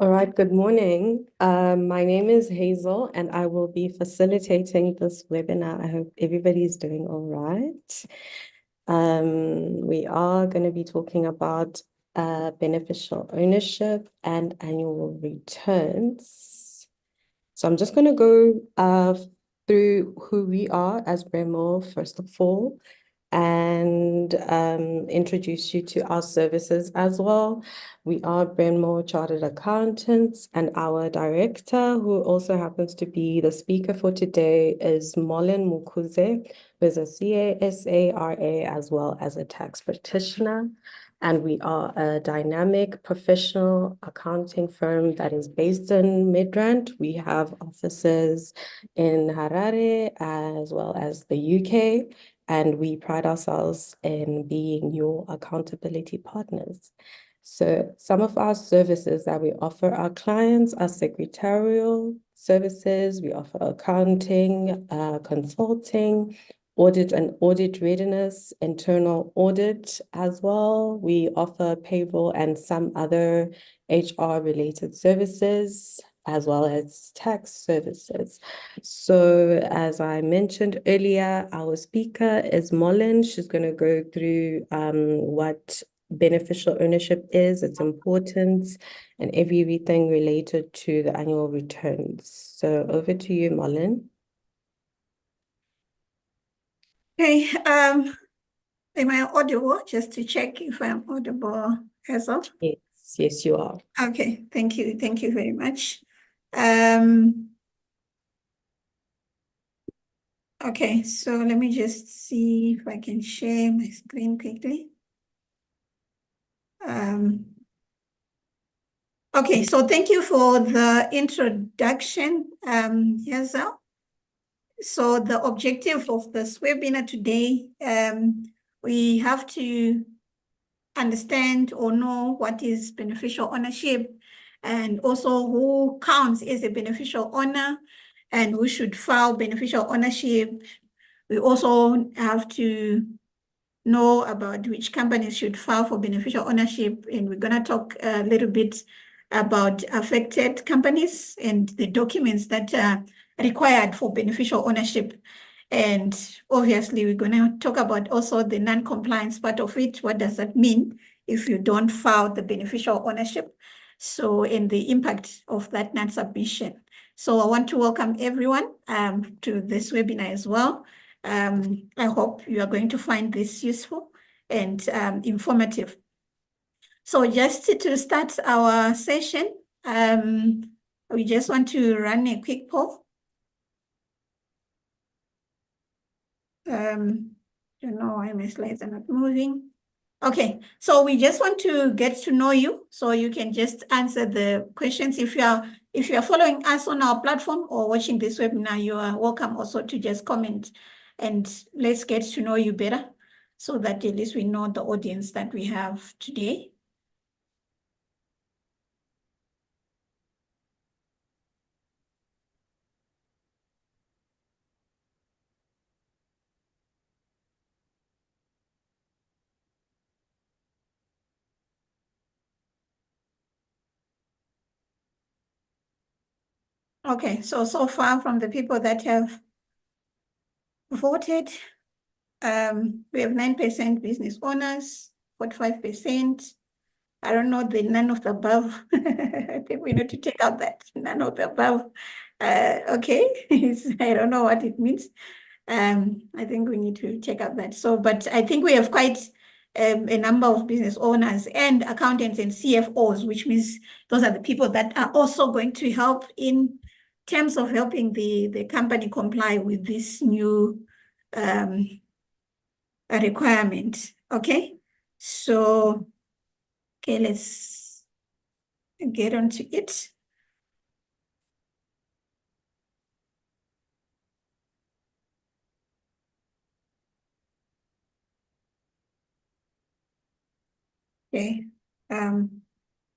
All right, good morning. My name is Hazel, and I will be facilitating this webinar. I hope everybody's doing all right. We are going to be talking about beneficial ownership and annual returns. So I'm just going to go through who we are as Brendmo, first of all, and introduce you to our services as well. We are Brendmo Chartered Accountants, and our director, who also happens to be the speaker for today, is Molin Mukuze, who is a CASARA as well as a tax practitioner. And we are a dynamic professional accounting firm that is based in Midrand. We have offices in Harare as well as the UK, and we pride ourselves in being your accountability partners. So some of our services that we offer our clients are secretarial services. We offer accounting, consulting, audit and audit readiness, internal audit as well. We offer payroll and some other HR-related services, as well as tax services. So as I mentioned earlier, our speaker is Molin. She's going to go through what beneficial ownership is, its importance, and everything related to the annual returns. So over to you, Molin. Okay, am I audible? Just to check if I'm audible as well. Yes, you are. Okay, thank you very much. Okay, so let me just see if I can share my screen quickly. Okay, so thank you for the introduction, Hazel. So the objective of this webinar today, we have to understand or know what is beneficial ownership, and also who counts as a beneficial owner and who should file beneficial ownership. We also have to know about which companies should file for beneficial ownership, and we're going to talk a little bit about affected companies and the documents that are required for beneficial ownership. And obviously, we're going to talk about also the non-compliance part of it. What does that mean if you don't file the beneficial ownership? So, and the impact of that non-submission. So I want to welcome everyone to this webinar as well. I hope you are going to find this useful and informative. So just to start our session, we just want to run a quick poll. Don't know why my slides are not moving. Okay, so we just want to get to know you, so you can just answer the questions. If you are following us on our platform or watching this webinar, you are welcome also to just comment, and let's get to know you better, so that at least we know the audience that we have today. Okay, so far from the people that have voted, we have 9% business owners, 45%. I don't know the none of the above. I think we need to take out that none of the above. Okay, I don't know what it means. I think we need to check out that. So, but I think we have quite a number of business owners and accountants and CFOs, which means those are the people that are also going to help in terms of helping the company comply with this new requirement. Okay, so okay, let's get on to it. Okay,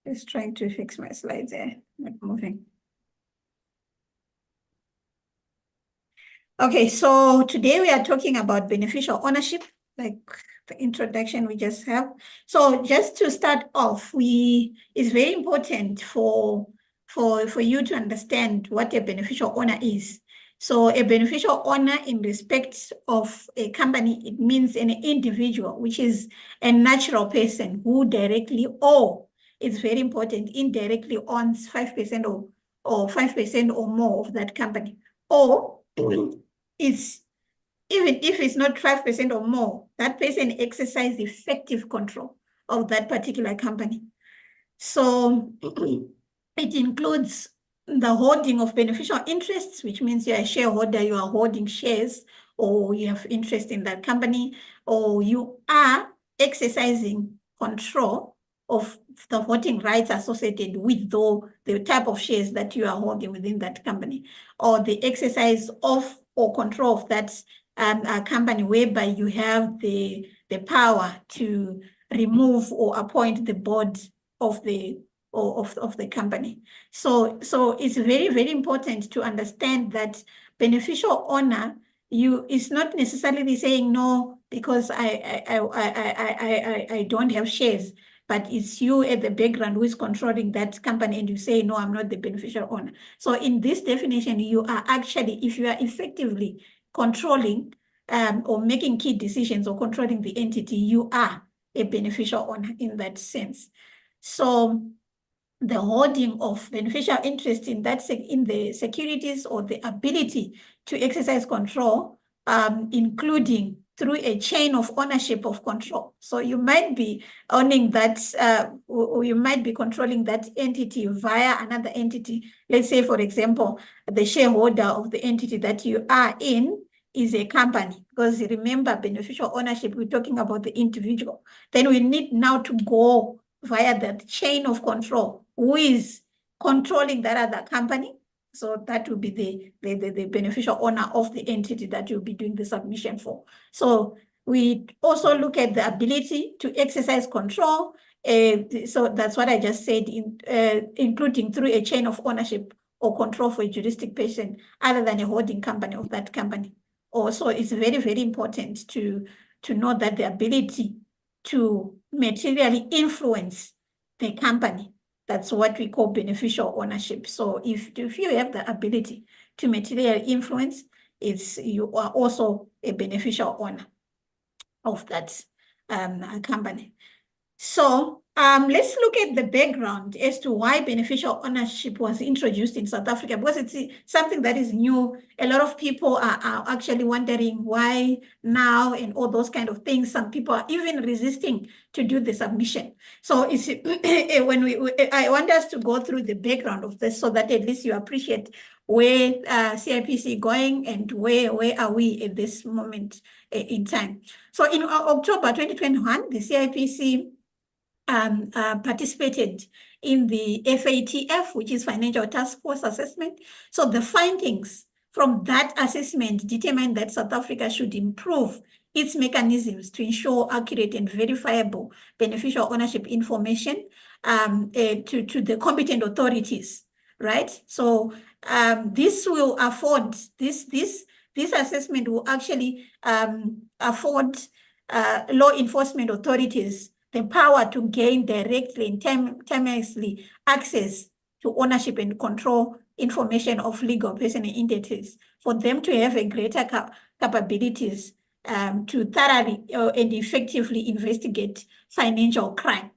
just trying to fix my slides there, not moving. Okay, so today we are talking about beneficial ownership, like the introduction we just have. So just to start off, it's very important for you to understand what a beneficial owner is. So a beneficial owner in respect of a company, it means an individual, which is a natural person who directly, or it's very important, indirectly owns 5% or 5% or more of that company. Or it's, even if it's not 5% or more, that person exercises effective control of that particular company. So it includes the holding of beneficial interests, which means you're a shareholder, you are holding shares, or you have interest in that company, or you are exercising control of the voting rights associated with the type of shares that you are holding within that company, or the exercise of or control of that company, whereby you have the power to remove or appoint the board of the company. So it's very, very important to understand that beneficial owner, is not necessarily saying no because I don't have shares, but it's you at the background who is controlling that company, and you say, no, I'm not the beneficial owner. So in this definition, you are actually, if you are effectively controlling or making key decisions or controlling the entity, you are a beneficial owner in that sense. So the holding of beneficial interest in the securities, or the ability to exercise control, including through a chain of ownership of control. So you might be owning that, or you might be controlling that entity via another entity. Let's say, for example, the shareholder of the entity that you are in is a company, because remember, beneficial ownership, we're talking about the individual. Then we need now to go via that chain of control, who is controlling that other company. So that will be the beneficial owner of the entity that you'll be doing the submission for. So we also look at the ability to exercise control. So that's what I just said, including through a chain of ownership or control for a jurisdiction other than a holding company of that company. Also, it's very, very important to know that the ability to materially influence the company, that's what we call beneficial ownership. So if you have the ability to materially influence, you are also a beneficial owner of that company. So let's look at the background as to why beneficial ownership was introduced in South Africa, because it's something that is new. A lot of people are actually wondering why now and all those kind of things. Some people are even resisting to do the submission. So it's I want us to go through the background of this so that at least you appreciate where CIPC going and where are we at this moment in time. So in October 2021, the CIPC participated in the FATF, which is Financial Task Force Assessment. So the findings from that assessment determined that South Africa should improve its mechanisms to ensure accurate and verifiable beneficial ownership information to the competent authorities, right? So this will afford, this assessment will actually afford law enforcement authorities the power to gain directly and timelessly access to ownership and control information of legal personal entities, for them to have a greater capabilities to thoroughly and effectively investigate financial crime.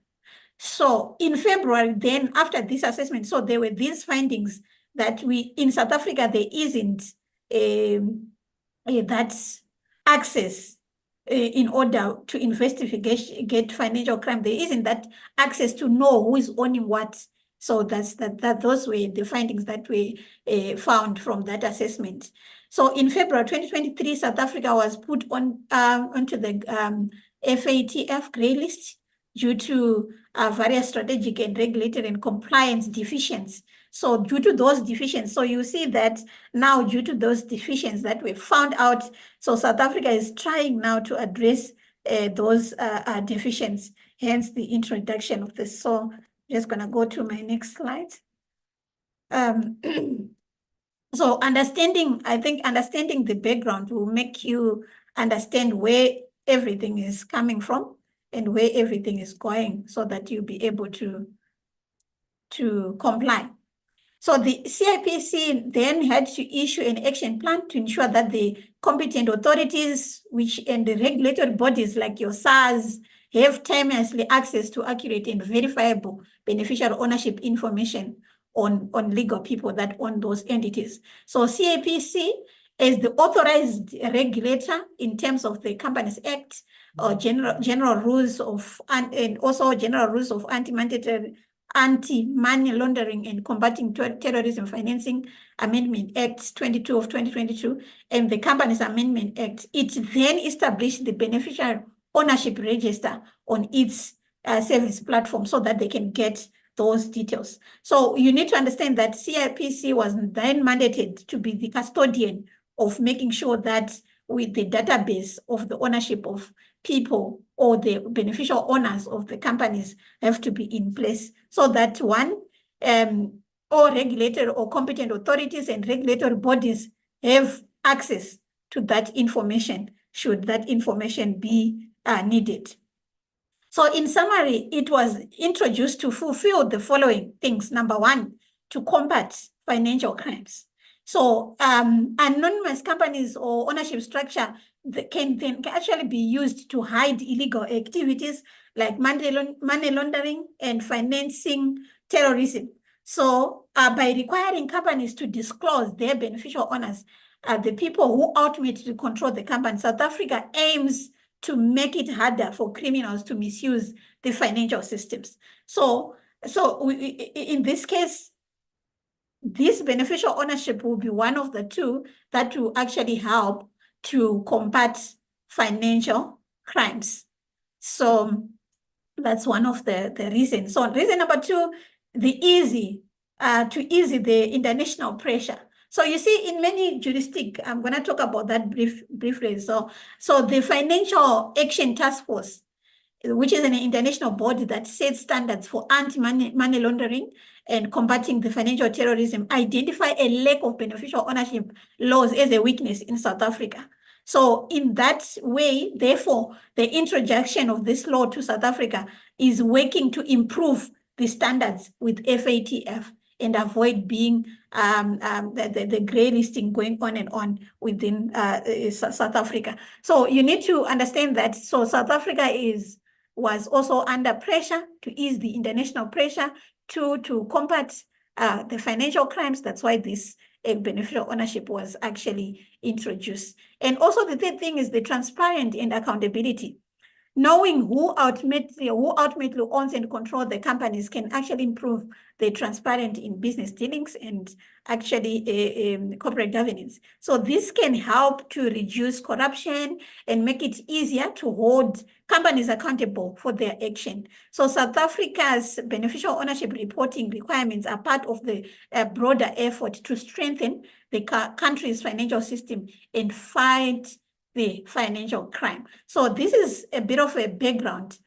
So in February, then after this assessment, so there were these findings that in South Africa, there isn't that access in order to investigate financial crime. There isn't that access to know who is owning what. So those were the findings that we found from that assessment. So in February 2023, South Africa was put onto the FATF grey list due to various strategic and regulatory and compliance deficiencies. So due to those deficiencies, so you see that now due to those deficiencies that we found out, so South Africa is trying now to address those deficiencies, hence the introduction of this. So I'm just gonna go to my next slide. So I think understanding the background will make you understand where everything is coming from and where everything is going, so that you'll be able to comply. So the CIPC then had to issue an action plan to ensure that the competent authorities and the regulatory bodies like your SARS have timelessly access to accurate and verifiable beneficial ownership information on legal people that own those entities. So CIPC, as the authorized regulator in terms of the Companies Act, or general rules of, and also general rules of Anti-Money Laundering and Combating Terrorism Financing Amendment Act 22 of 2022 and the Companies Amendment Act, it then established the beneficial ownership register on its service platform so that they can get those details. So you need to understand that CIPC was then mandated to be the custodian of making sure that with the database of the ownership of people or the beneficial owners of the companies have to be in place, so that one, all regulated or competent authorities and regulatory bodies have access to that information, should that information be needed. So in summary, it was introduced to fulfill the following things. Number one, to combat financial crimes. So anonymous companies or ownership structure that can actually be used to hide illegal activities like money laundering and financing terrorism. So by requiring companies to disclose their beneficial owners, the people who ultimately control the company, South Africa aims to make it harder for criminals to misuse the financial systems. So in this case, this beneficial ownership will be one of the two that will actually help to combat financial crimes. So that's one of the reasons. So reason number two, to ease the international pressure. So you see, in many jurisdictions, I'm going to talk about that briefly. So the Financial Action Task Force, which is an international body that sets standards for anti-money laundering and combating the financial terrorism, identify a lack of beneficial ownership laws as a weakness in South Africa. So in that way, therefore, the introduction of this law to South Africa is working to improve the standards with FATF and avoid being the gray listing going on and on within South Africa. So you need to understand that. So South Africa was also under pressure to ease the international pressure to combat the financial crimes. That's why this beneficial ownership was actually introduced. And also the third thing is the transparent and accountability. Knowing who ultimately owns and controls the companies can actually improve the transparent in business dealings and actually corporate governance. So this can help to reduce corruption and make it easier to hold companies accountable for their action. So South Africa's beneficial ownership reporting requirements are part of the broader effort to strengthen the country's financial system and fight the financial crime. So this is a bit of a background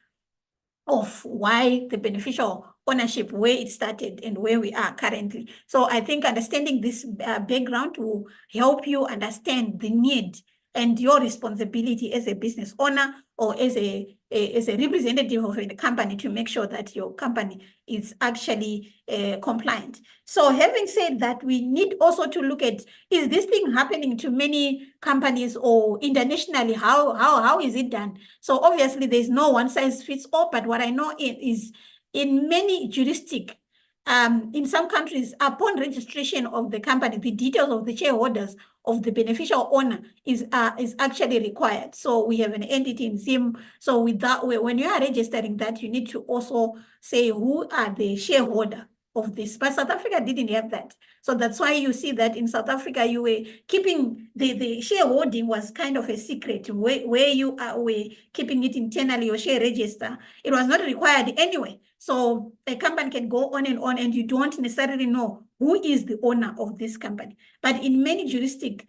of why the beneficial ownership, where it started and where we are currently. So I think understanding this background will help you understand the need and your responsibility as a business owner or as a representative of a company to make sure that your company is actually compliant. So having said that, we need also to look at, is this thing happening to many companies or internationally? How is it done? So obviously there's no one size fits all, but what I know is in many jurisdictions, in some countries, upon registration of the company, the details of the shareholders of the beneficial owner is actually required. So we have an entity in Zim. So with that, when you are registering that, you need to also say who are the shareholder of this. But South Africa didn't have that. So that's why you see that in South Africa, you were keeping the shareholding was kind of a secret where you were keeping it internally, your share register. It was not required anyway. So a company can go on and you don't necessarily know who is the owner of this company. But in many jurisdictions,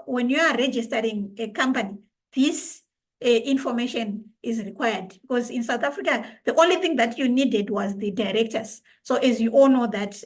when you are registering a company, this information is required, because in South Africa, the only thing that you needed was the directors. So as you all know that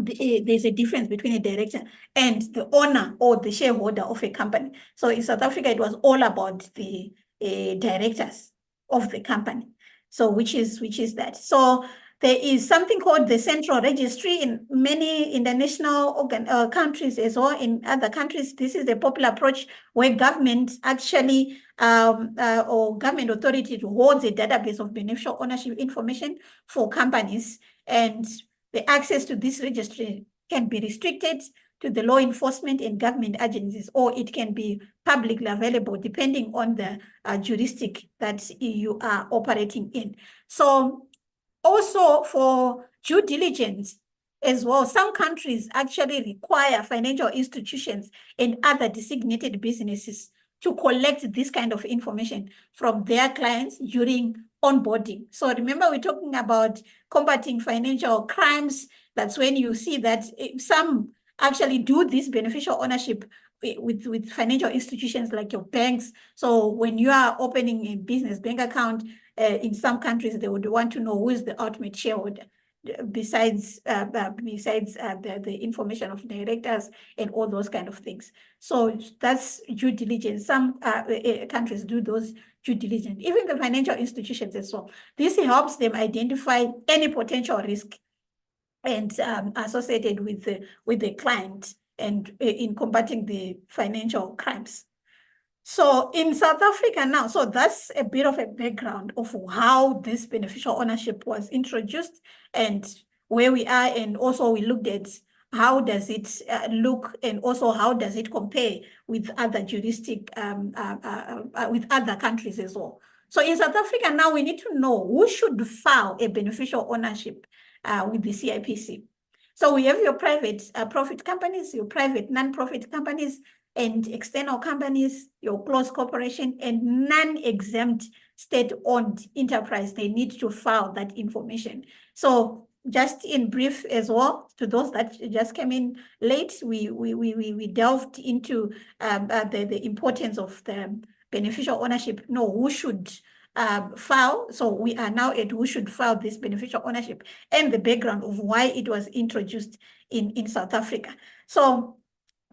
there's a difference between a director and the owner or the shareholder of a company. So in South Africa, it was all about the directors of the company. So which is that. So there is something called the central registry in many international countries as well. In other countries, this is a popular approach where government actually or government authority holds a database of beneficial ownership information for companies, and the access to this registry can be restricted to the law enforcement and government agencies, or it can be publicly available depending on the jurisdiction that you are operating in. So also for due diligence as well, some countries actually require financial institutions and other designated businesses to collect this kind of information from their clients during onboarding. So remember, we're talking about combating financial crimes. That's when you see that some actually do this beneficial ownership with financial institutions like your banks. So when you are opening a business bank account, in some countries, they would want to know who is the ultimate shareholder, besides the information of directors and all those kind of things. So that's due diligence. Some countries do those due diligence, even the financial institutions as well. This helps them identify any potential risk and associated with the client and in combating the financial crimes. So in South Africa now, so that's a bit of a background of how this beneficial ownership was introduced and where we are. And also we looked at how does it look, and also how does it compare with other with other countries as well. So in South Africa now, we need to know who should file a beneficial ownership with the CIPC. So we have your private profit companies, your private non-profit companies, and external companies, your close corporation, and non-exempt state-owned enterprise. They need to file that information. So just in brief as well, to those that just came in late, we delved into the importance of the beneficial ownership. No, who should file. So we are now at who should file this beneficial ownership and the background of why it was introduced in South Africa. So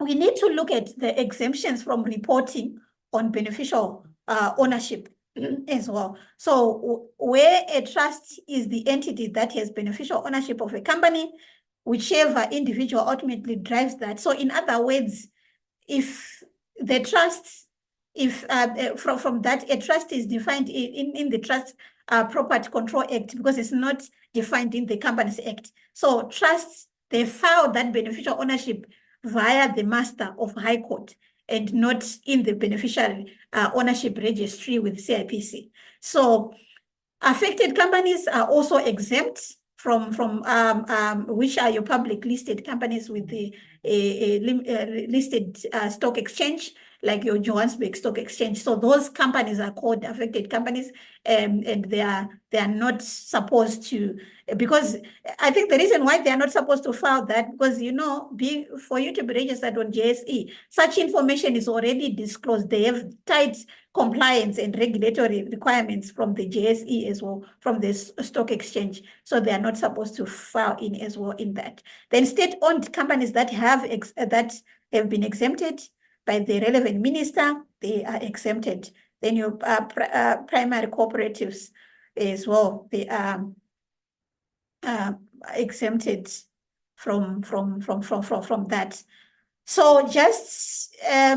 we need to look at the exemptions from reporting on beneficial ownership as well. So where a trust is the entity that has beneficial ownership of a company, whichever individual ultimately drives that. So in other words, if the trust, if from that, a trust is defined in the Trust Property Control Act, because it's not defined in the Companies Act. So trusts, they file that beneficial ownership via the Master of High Court and not in the beneficiary ownership registry with CIPC. So affected companies are also exempt from which are your public listed companies with the listed stock exchange, like your Johannesburg Stock Exchange. So those companies are called affected companies, and they are not supposed to, because I think the reason why they are not supposed to file that, because for you to be registered on JSE, such information is already disclosed. They have tight compliance and regulatory requirements from the JSE as well, from the stock exchange. So they are not supposed to file in as well in that. Then state-owned companies that have been exempted by the relevant minister, they are exempted. Then your primary cooperatives as well, they are exempted from that. So just a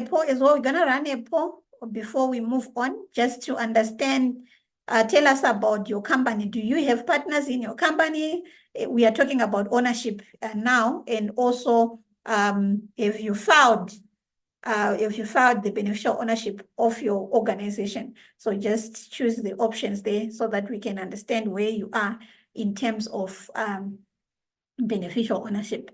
poll as well. We're gonna run a poll before we move on, just to understand. Tell us about your company. Do you have partners in your company? We are talking about ownership now, and also if you filed the beneficial ownership of your organization. So just choose the options there so that we can understand where you are in terms of beneficial ownership.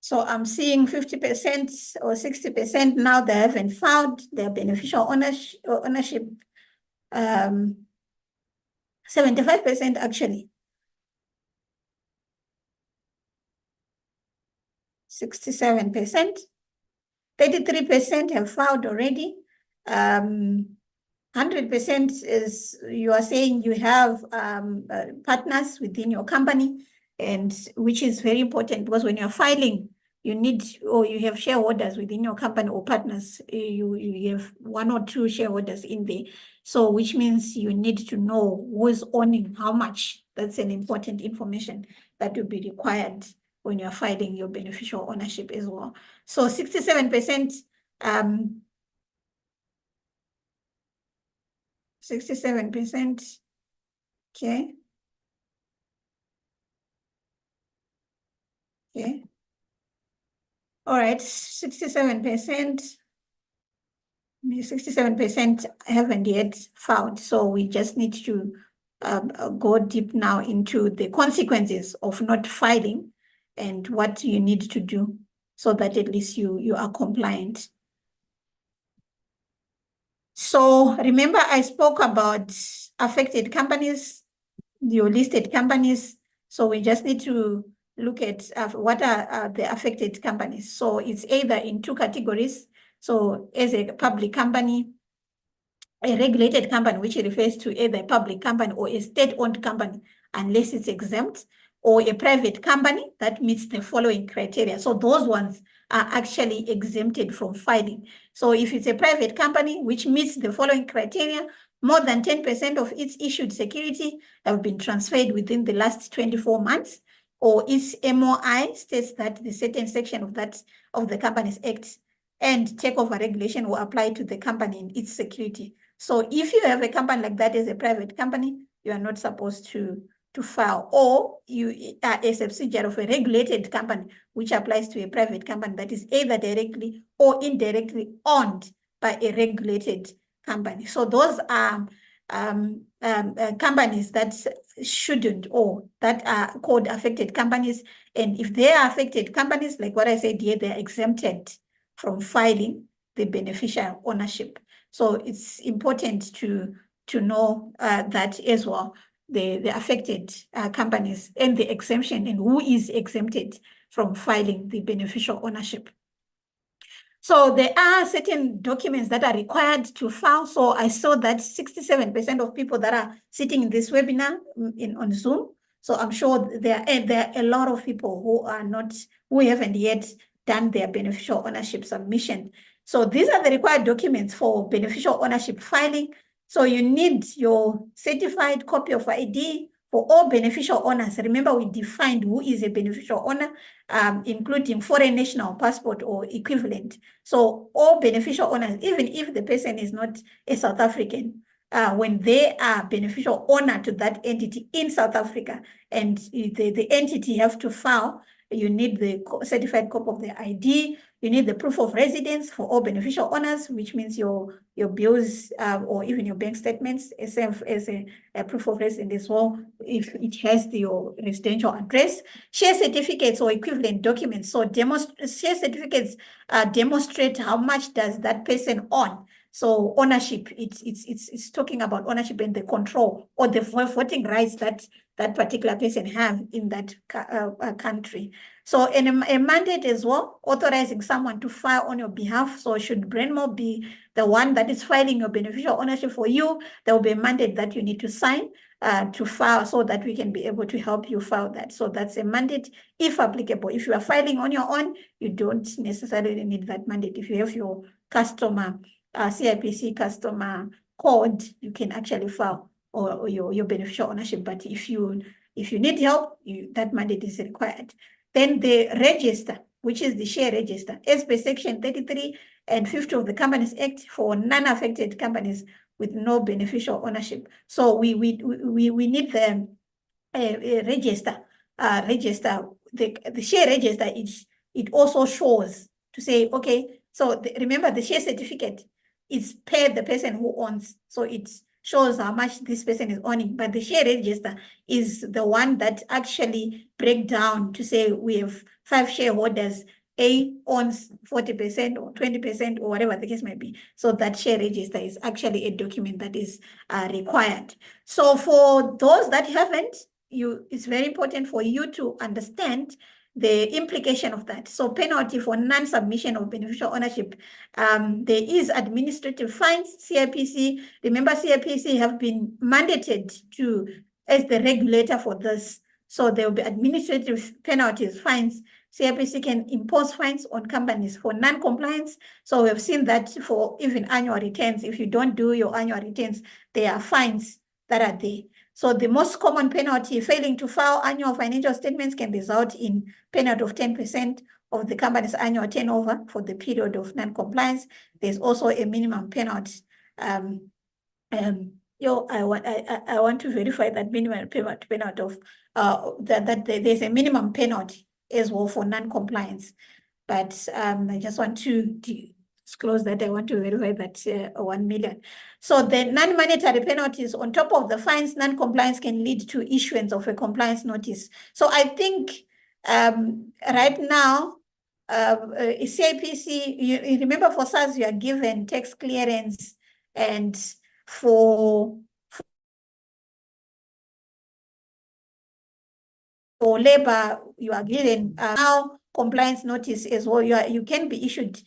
So I'm seeing 50% or 60% now they haven't found their beneficial ownership. 75% actually. 67%. 33% have filed already. 100% is, you are saying you have partners within your company, and which is very important, because when you're filing, you need, or you have shareholders within your company or partners, you have 1 or 2 shareholders in there. So which means you need to know who's owning how much. That's an important information that will be required when you're filing your beneficial ownership as well. So 67%, 67%, okay. Okay. All right, 67%. 67% haven't yet filed. So we just need to go deep now into the consequences of not filing and what you need to do so that at least you are compliant. So remember, I spoke about affected companies, your listed companies. So we just need to look at what are the affected companies. So it's either in 2 categories. So as a public company, a regulated company, which refers to either a public company or a state-owned company, unless it's exempt, or a private company that meets the following criteria. So those ones are actually exempted from filing. So if it's a private company which meets the following criteria, more than 10% of its issued security have been transferred within the last 24 months, or its MOI states that the certain section of the Companies Act and takeover regulation will apply to the company and its security. So if you have a company like that as a private company, you are not supposed to file, or you are a subsidiary of a regulated company, which applies to a private company that is either directly or indirectly owned by a regulated company. So those are companies that shouldn't, or that are called affected companies. And if they are affected companies, like what I said here, they're exempted from filing the beneficial ownership. So it's important to know that as well, the affected companies and the exemption, and who is exempted from filing the beneficial ownership. So there are certain documents that are required to file. So I saw that 67% of people that are sitting in this webinar on Zoom. So I'm sure there are a lot of people who haven't yet done their beneficial ownership submission. So these are the required documents for beneficial ownership filing. So you need your certified copy of ID for all beneficial owners. Remember, we defined who is a beneficial owner, including foreign national passport or equivalent. So all beneficial owners, even if the person is not a South African, when they are beneficial owner to that entity in South Africa, and the entity have to file, you need the certified copy of the ID. You need the proof of residence for all beneficial owners, which means your bills or even your bank statements serve as a proof of residence as well, if it has your residential address. Share certificates or equivalent documents. So share certificates demonstrate how much does that person own. So ownership, it's talking about ownership and the control or the voting rights that particular person have in that country. So a mandate as well, authorizing someone to file on your behalf. So should Brendmo be the one that is filing your beneficial ownership for you, there will be a mandate that you need to sign to file, so that we can be able to help you file that. So that's a mandate if applicable. If you are filing on your own, you don't necessarily need that mandate. If you have your customer CIPC customer code, you can actually file or your beneficial ownership. But if you need help, that mandate is required. Then the register, which is the share register, as per section 33 and 50 of the Companies Act, for non-affected companies with no beneficial ownership. So we need the register. The share register, it also shows to say, okay, so remember the share certificate is per the person who owns. So it shows how much this person is owning. But the share register is the one that actually break down to say we have 5 shareholders. A owns 40% or 20% or whatever the case may be. So that share register is actually a document that is required. So for those that haven't, it's very important for you to understand the implication of that. So penalty for non-submission of beneficial ownership. There is administrative fines, CIPC. Remember, CIPC have been mandated to, as the regulator for this. So there will be administrative penalties, fines. CIPC can impose fines on companies for non-compliance. So we've seen that for even annual returns. If you don't do your annual returns, there are fines that are there. So the most common penalty, failing to file annual financial statements, can result in penalty of 10% of the company's annual turnover for the period of non-compliance. There's also a minimum penalty. I want to verify that minimum penalty of that there's a minimum penalty as well for non-compliance. But I just want to disclose that. I want to verify that 1 million. So the non-monetary penalties on top of the fines, non-compliance can lead to issuance of a compliance notice. So I think right now, CIPC, you remember for SARS, you are given tax clearance, and for labor, you are given now compliance notice as well. You can be issued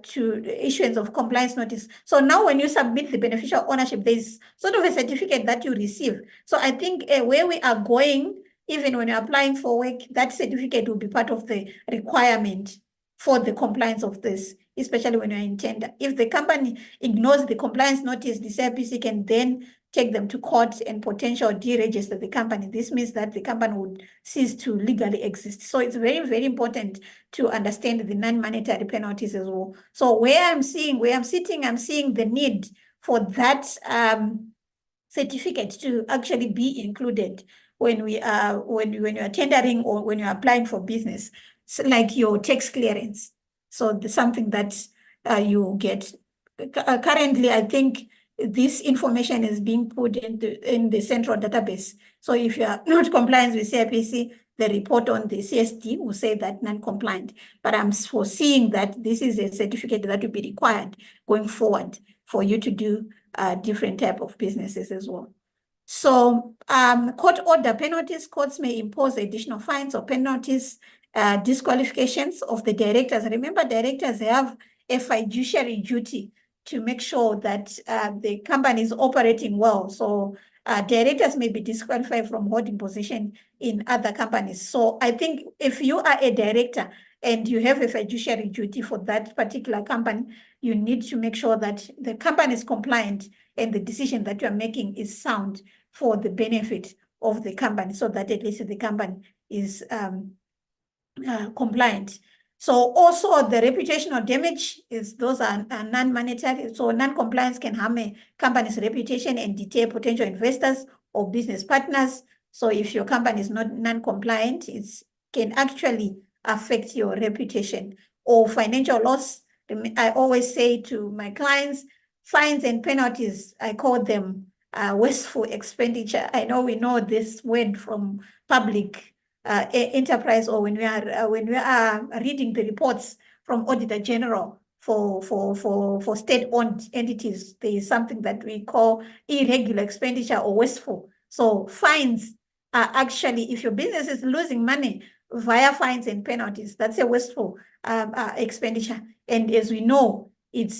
to issuance of compliance notice. So now when you submit the beneficial ownership, there's sort of a certificate that you receive. So I think where we are going, even when you're applying for work, that certificate will be part of the requirement for the compliance of this, especially when you're in tender. If the company ignores the compliance notice, the CIPC can then take them to court and potential deregister the company. This means that the company would cease to legally exist. So it's very, very important to understand the non-monetary penalties as well. So where I'm seeing the need for that certificate to actually be included when you are tendering or when you're applying for business, so like your tax clearance. So something that you get. Currently, I think this information is being put in the central database. So if you are not compliant with CIPC, the report on the CSD will say that non-compliant. But I'm foreseeing that this is a certificate that will be required going forward for you to do different type of businesses as well. So court order penalties, courts may impose additional fines or penalties, disqualifications of the directors. Remember, directors have a fiduciary duty to make sure that the company is operating well. So directors may be disqualified from holding position in other companies. So I think if you are a director and you have a fiduciary duty for that particular company, you need to make sure that the company is compliant and the decision that you are making is sound for the benefit of the company, so that at least the company is compliant. So also the reputational damage those are non-monetary. So non-compliance can harm a company's reputation and deter potential investors or business partners. So if your company is not non-compliant, it can actually affect your reputation. Or financial loss. I always say to my clients, fines and penalties, I call them wasteful expenditure. I know we know this word from public enterprise, or when we are reading the reports from Auditor General for state-owned entities, there is something that we call irregular expenditure or wasteful. So fines are actually, if your business is losing money via fines and penalties, that's a wasteful expenditure. And as we know, it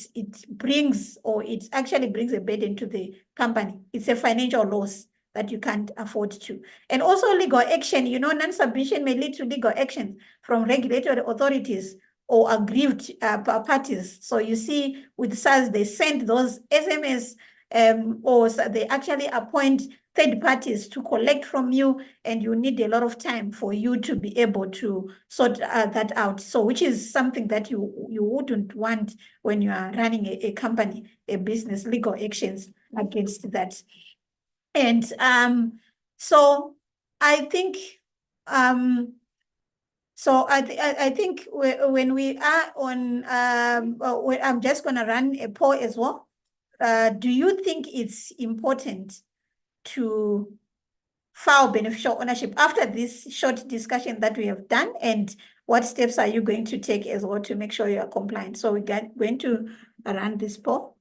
actually brings a burden to the company. It's a financial loss that you can't afford to. And also legal action, non-submission may lead to legal action from regulatory authorities or aggrieved parties. So you see with SARS, they send those SMS or they actually appoint third parties to collect from you, and you need a lot of time for you to be able to sort that out. So which is something that you wouldn't want when you are running a company, a business, legal actions against that. And so I think I think when we are on I'm just going to run a poll as well. Do you think it's important to file beneficial ownership after this short discussion that we have done? And what steps are you going to take as well to make sure you are compliant? So we're going to run this poll.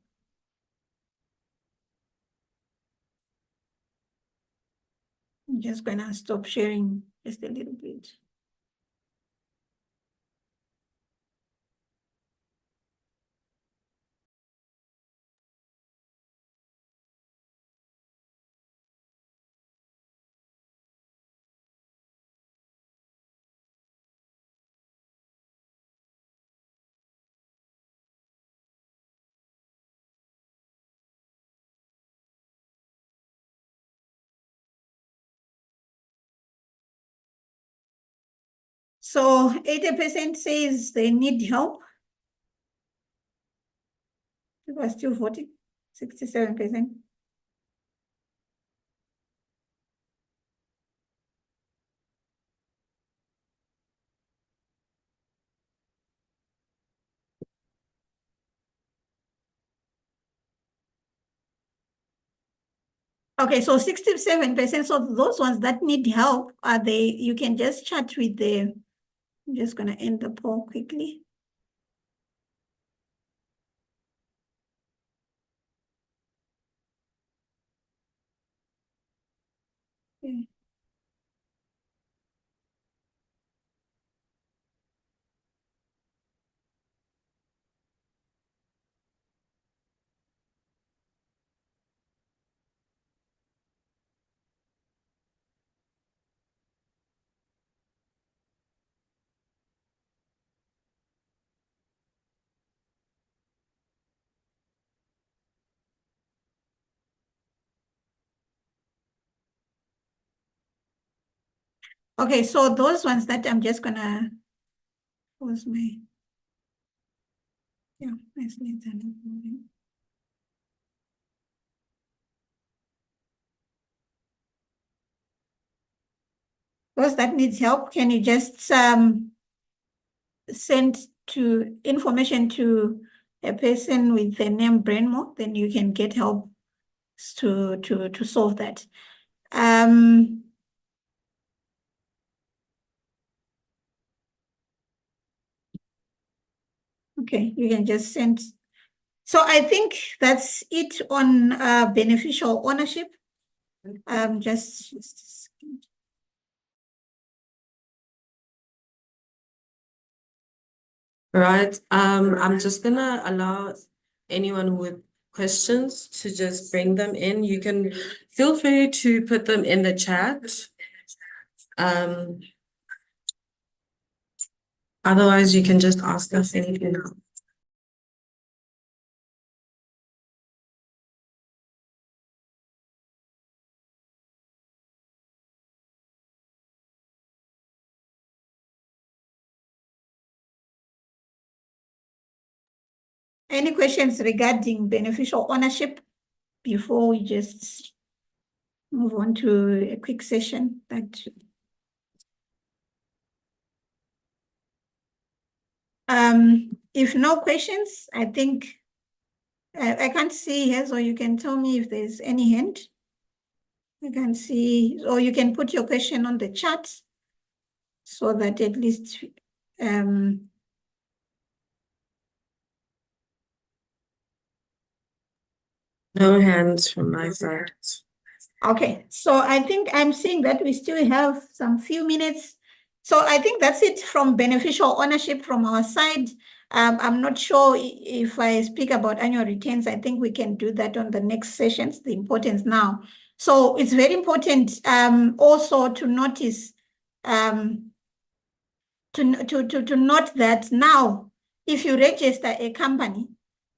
I'm just going to stop sharing just a little bit. So 80% says they need help. People are still voting, 67%. Okay, so 67%. So those ones that need help, are they, you can just chat with the, I'm just gonna end the poll quickly. Okay. Okay, so those ones that I'm just gonna pause my, yeah, my slides are not moving. Those that needs help, can you just send to information to a person with the name Brendmo, then you can get help to solve that. Okay, you can just send. So I think that's it on beneficial ownership. Just Right. I'm just gonna allow anyone with questions to just bring them in. You can feel free to put them in the chat. Um, Otherwise you can just ask us anything now. any questions regarding beneficial ownership before we just move on to a quick session that if no questions, I think I can't see here, so you can tell me if there's any hint. I can see, or you can put your question on the chat so that at least No hands from my side. okay, so I think I'm seeing that we still have some few minutes. So I think that's it from beneficial ownership from our side. I'm not sure if I speak about annual returns. I think we can do that on the next sessions, the importance now. So it's very important also to notice, to note that now, if you register a company,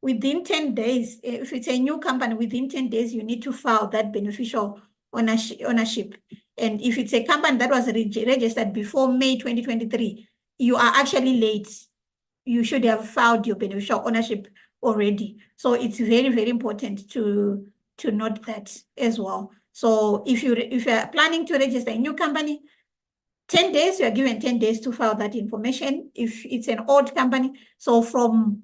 within 10 days, if it's a new company, within 10 days, you need to file that beneficial ownership. And if it's a company that was registered before May 2023, you are actually late. You should have filed your beneficial ownership already. So it's very, very important to note that as well. So if you're planning to register a new company, 10 days, you are given 10 days to file that information if it's an old company. So from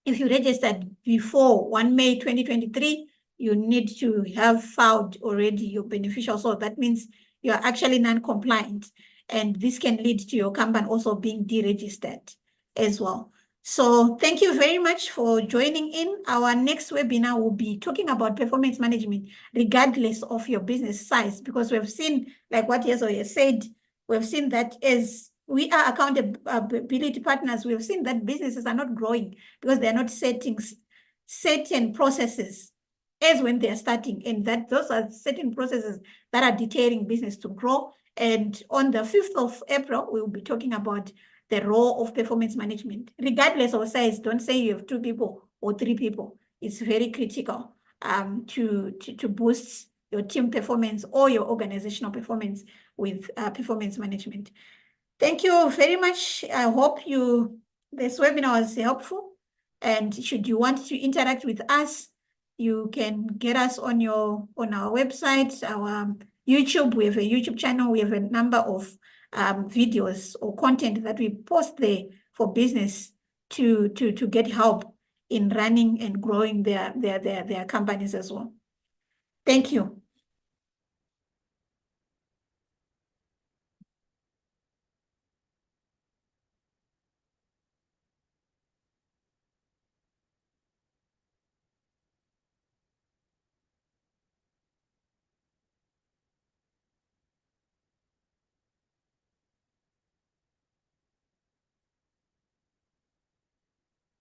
if you registered before 1 May 2023, you need to have filed already your beneficial. So that means you are actually non-compliant. And this can lead to your company also being deregistered as well. So thank you very much for joining in. Our next webinar will be talking about performance management, regardless of your business size, because we've seen, like what Yezo has said, we've seen that as we are accountability partners, we've seen that businesses are not growing because they're not setting certain processes as when they're starting, and that those are certain processes that are deterring business to grow. And on the 5th of April, we will be talking about the role of performance management, regardless of size. Don't say you have 2 people or 3 people. It's very critical to boost your team performance or your organizational performance with performance management. Thank you very much. I hope this webinar was helpful. And should you want to interact with us, you can get us on our website, our YouTube. We have a YouTube channel. We have a number of videos or content that we post there for business to get help in running and growing their companies as well. Thank you.